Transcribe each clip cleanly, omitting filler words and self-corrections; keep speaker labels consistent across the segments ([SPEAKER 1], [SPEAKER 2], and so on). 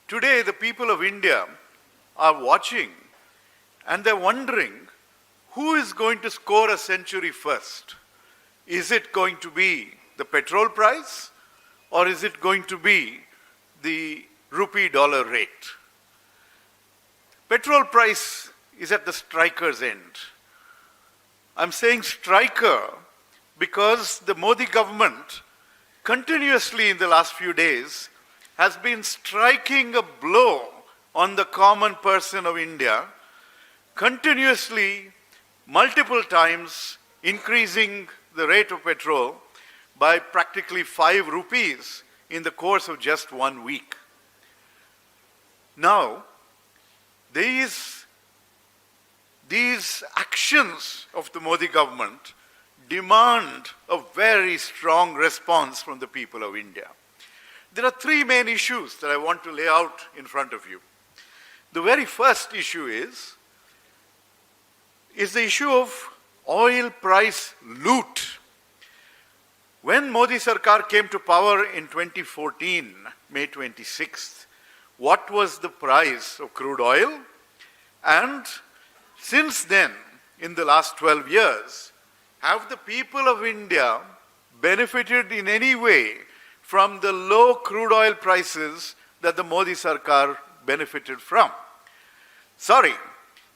[SPEAKER 1] Today, the people of India are watching and they're wondering who is going to score a century first. Is it going to be the petrol price or is it going to be the rupee dollar rate? Petrol price is at the striker's end. I'm saying striker because the Modi government continuously in the last few days has been striking a blow on the common person of India, continuously, multiple times, increasing the rate of petrol by practically 5 rupees in the course of just 1 week. Now, these actions of the Modi government demand a very strong response from the people of India. There are 3 main issues that I want to lay out in front of you. The very first issue is the issue of oil price loot. When Modi Sarkar came to power in 2014, May 26th, what was the price of crude oil? And since then, in the last 12 years, have the people of India benefited in any way from the low crude oil prices that the Modi Sarkar benefited from? Sorry,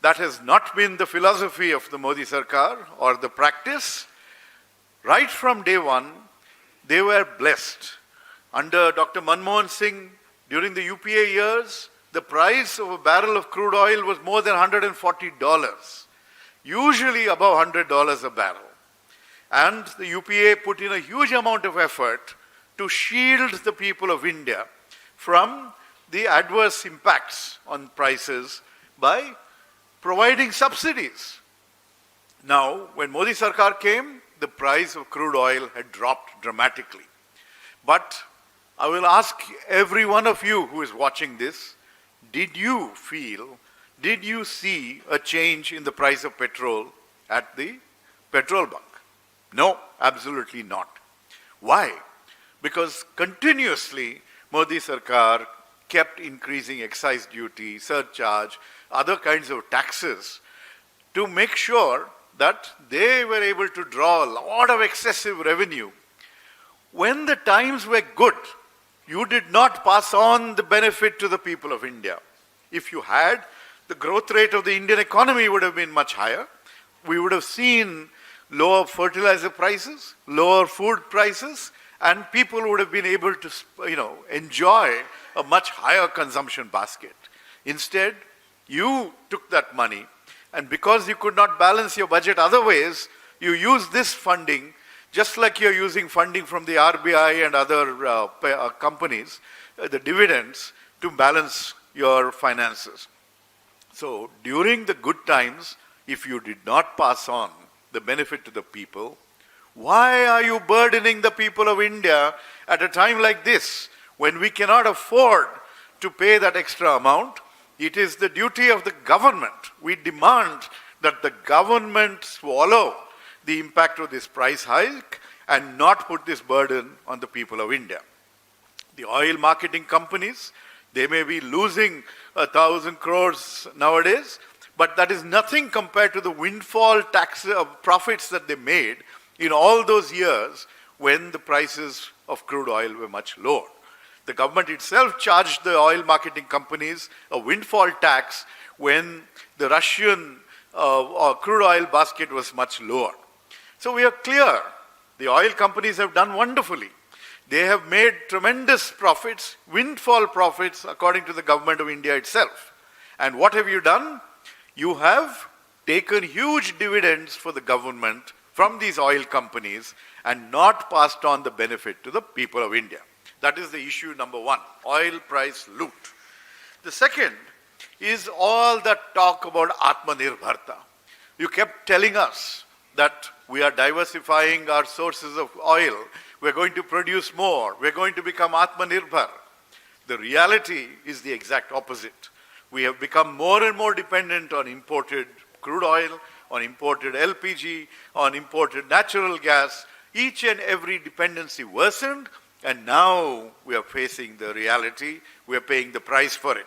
[SPEAKER 1] that has not been the philosophy of the Modi Sarkar or the practice. Right from day one, they were blessed. Under Dr. Manmohan Singh, during the UPA years, the price of a barrel of crude oil was more than $140, usually above $100 a barrel. And the UPA put in a huge amount of effort to shield the people of India from the adverse impacts on prices by providing subsidies. Now, when Modi Sarkar came, the price of crude oil had dropped dramatically. But I will ask every one of you who is watching this, did you see a change in the price of petrol at the petrol bunk? No, absolutely not. Why? Because continuously Modi Sarkar kept increasing excise duty, surcharge, other kinds of taxes to make sure that they were able to draw a lot of excessive revenue. When the times were good, you did not pass on the benefit to the people of India. If you had, the growth rate of the Indian economy would have been much higher. We would have seen lower fertilizer prices, lower food prices, and people would have been able to, enjoy a much higher consumption basket. Instead, you took that money, and because you could not balance your budget other ways, you used this funding, just like you're using funding from the RBI and other companies, the dividends, to balance your finances. So during the good times, if you did not pass on the benefit to the people, why are you burdening the people of India at a time like this, when we cannot afford to pay that extra amount? It is the duty of the government. We demand that the government swallow the impact of this price hike and not put this burden on the people of India. The oil marketing companies, they may be losing 1,000 crores nowadays, but that is nothing compared to the windfall tax profits that they made in all those years when the prices of crude oil were much lower. The government itself charged the oil marketing companies a windfall tax when the Russian crude oil basket was much lower. So we are clear, the oil companies have done wonderfully. They have made tremendous profits, windfall profits, according to the government of India itself. And what have you done? You have taken huge dividends for the government from these oil companies and not passed on the benefit to the people of India. That is the issue number one, oil price loot. The second is all that talk about Atmanirbharta. You kept telling us that we are diversifying our sources of oil, we're going to produce more, we're going to become Atmanirbhar. The reality is the exact opposite. We have become more and more dependent on imported crude oil, on imported LPG, on imported natural gas. Each and every dependency worsened, And now we are facing the reality, we are paying the price for it.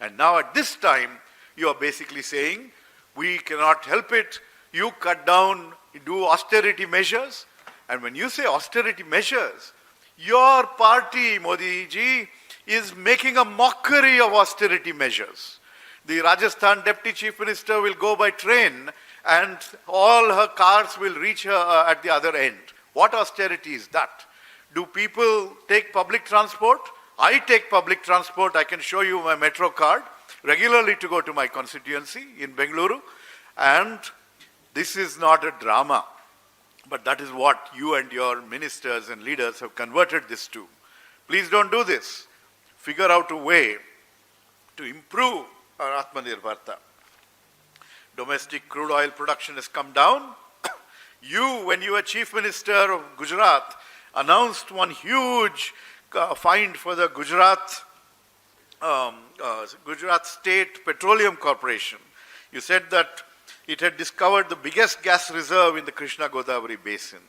[SPEAKER 1] And now at this time, you are basically saying, we cannot help it, you cut down, do austerity measures. And when you say austerity measures, your party, Modi ji, is making a mockery of austerity measures. The Rajasthan Deputy Chief Minister will go by train and all her cars will reach her at the other end. What austerity is that? Do people take public transport? I take public transport. I can show you my metro card regularly to go to my constituency in Bengaluru. And this is not a drama, but that is what you and your ministers and leaders have converted this to. Please don't do this. Figure out a way to improve our Atmanirbharta. Domestic crude oil production has come down. You, when you were Chief Minister of Gujarat, announced one huge find for the Gujarat State Petroleum Corporation. You said that it had discovered the biggest gas reserve in the Krishna Godavari basin.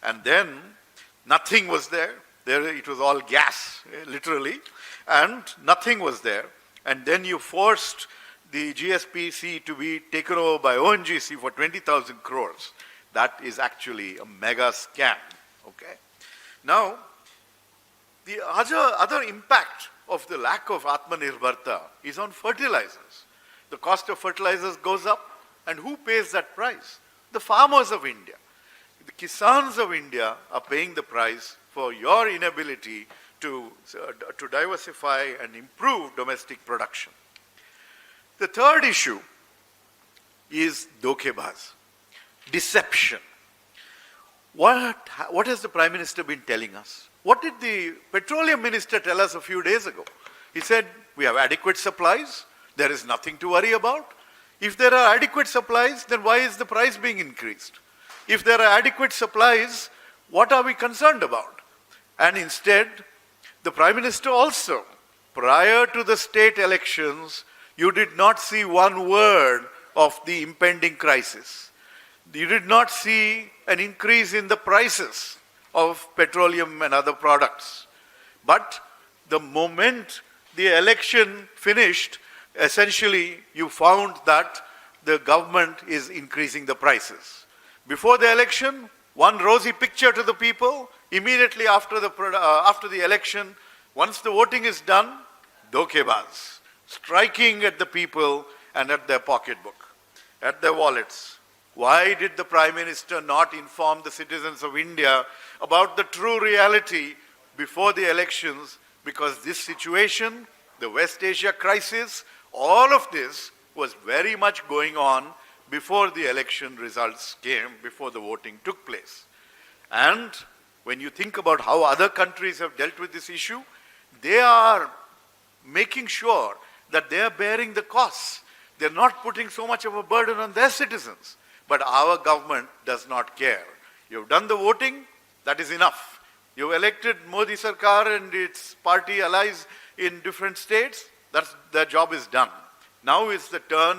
[SPEAKER 1] And then nothing was there. It was all gas, literally, and nothing was there. And then you forced the GSPC to be taken over by ONGC for 20,000 crores. That is actually a mega scam. Okay. Now, the other impact of the lack of Atmanirbharta is on fertilizers. The cost of fertilizers goes up, and who pays that price? The farmers of India. The Kisans of India are paying the price for your inability to diversify and improve domestic production. The third issue is dhokebaz, deception. What has the Prime Minister been telling us? What did the Petroleum Minister tell us a few days ago? He said, we have adequate supplies, there is nothing to worry about. If there are adequate supplies, then why is the price being increased? If there are adequate supplies, what are we concerned about? And instead, the Prime Minister also, prior to the state elections, you did not see one word of the impending crisis. You did not see an increase in the prices of petroleum and other products. But the moment the election finished, essentially you found that the government is increasing the prices. Before the election, one rosy picture to the people. Immediately after the election, once the voting is done, dhokebaz, striking at the people and at their pocketbook, at their wallets. Why did the Prime Minister not inform the citizens of India about the true reality before the elections? Because this situation, the West Asia crisis, all of this was very much going on before the election results came, before the voting took place. And when you think about how other countries have dealt with this issue, they are making sure that they are bearing the costs. They're not putting so much of a burden on their citizens. But our government does not care. You've done the voting, that is enough. You've elected Modi Sarkar and its party allies in different states, their job is done. Now is the turn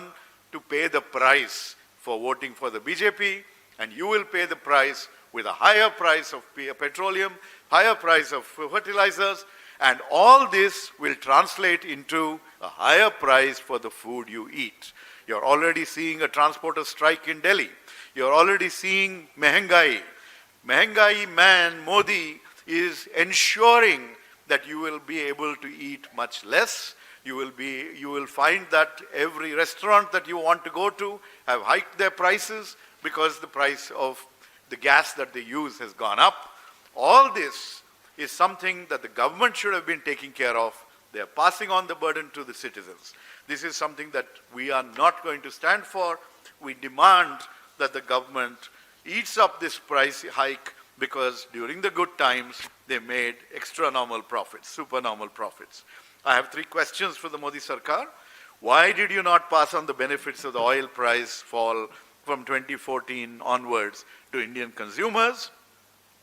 [SPEAKER 1] to pay the price for voting for the BJP, and you will pay the price with a higher price of petroleum, higher price of fertilizers, and all this will translate into a higher price for the food you eat. You're already seeing a transporter strike in Delhi. You're already seeing Mehengai. Mehengai man, Modi, is ensuring that you will be able to eat much less. You will find that every restaurant that you want to go to have hiked their prices because the price of the gas that they use has gone up. All this is something that the government should have been taking care of. They are passing on the burden to the citizens. This is something that we are not going to stand for. We demand that the government eats up this price hike because during the good times, they made extra normal profits, supernormal profits. I have 3 questions for the Modi Sarkar. Why did you not pass on the benefits of the oil price fall from 2014 onwards to Indian consumers?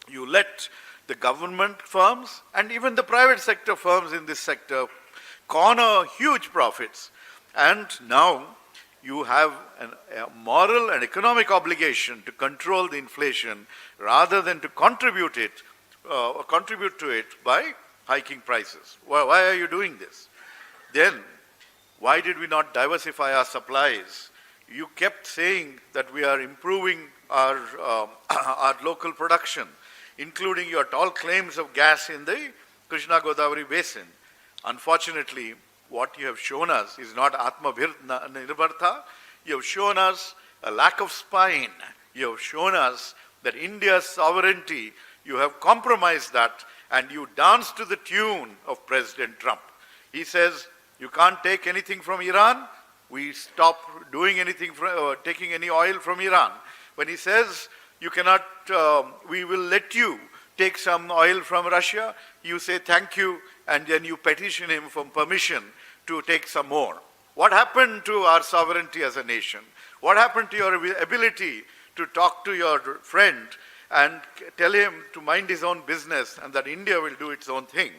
[SPEAKER 1] You let the government firms and even the private sector firms in this sector corner huge profits. And now you have a moral and economic obligation to control the inflation rather than to contribute it contribute to it by hiking prices. Why are you doing this? Then, why did we not diversify our supplies? You kept saying that we are improving our, our local production, including your tall claims of gas in the Krishna Godavari basin. Unfortunately, what you have shown us is not Atmanirbharta. You have shown us a lack of spine. You have shown us that India's sovereignty, you have compromised that, and you dance to the tune of President Trump. He says, you can't take anything from Iran. We stop doing anything, taking any oil from Iran. When he says, you cannot, we will let you take some oil from Russia, you say thank you, and then you petition him for permission to take some more. What happened to our sovereignty as a nation? What happened to your ability to talk to your friend and tell him to mind his own business and that India will do its own thing?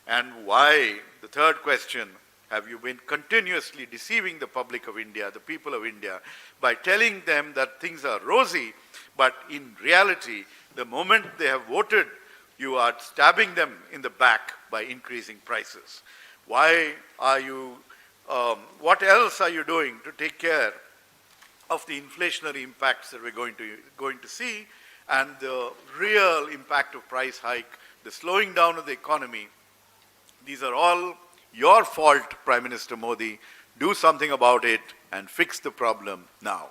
[SPEAKER 1] And why, the third question, have you been continuously deceiving the public of India, the people of India, by telling them that things are rosy, but in reality, the moment they have voted, you are stabbing them in the back by increasing prices? Why are you, what else are you doing to take care of the inflationary impacts that we're going to see and the real impact of price hike, the slowing down of the economy? These are all your fault, Prime Minister Modi. Do something about it and fix the problem now.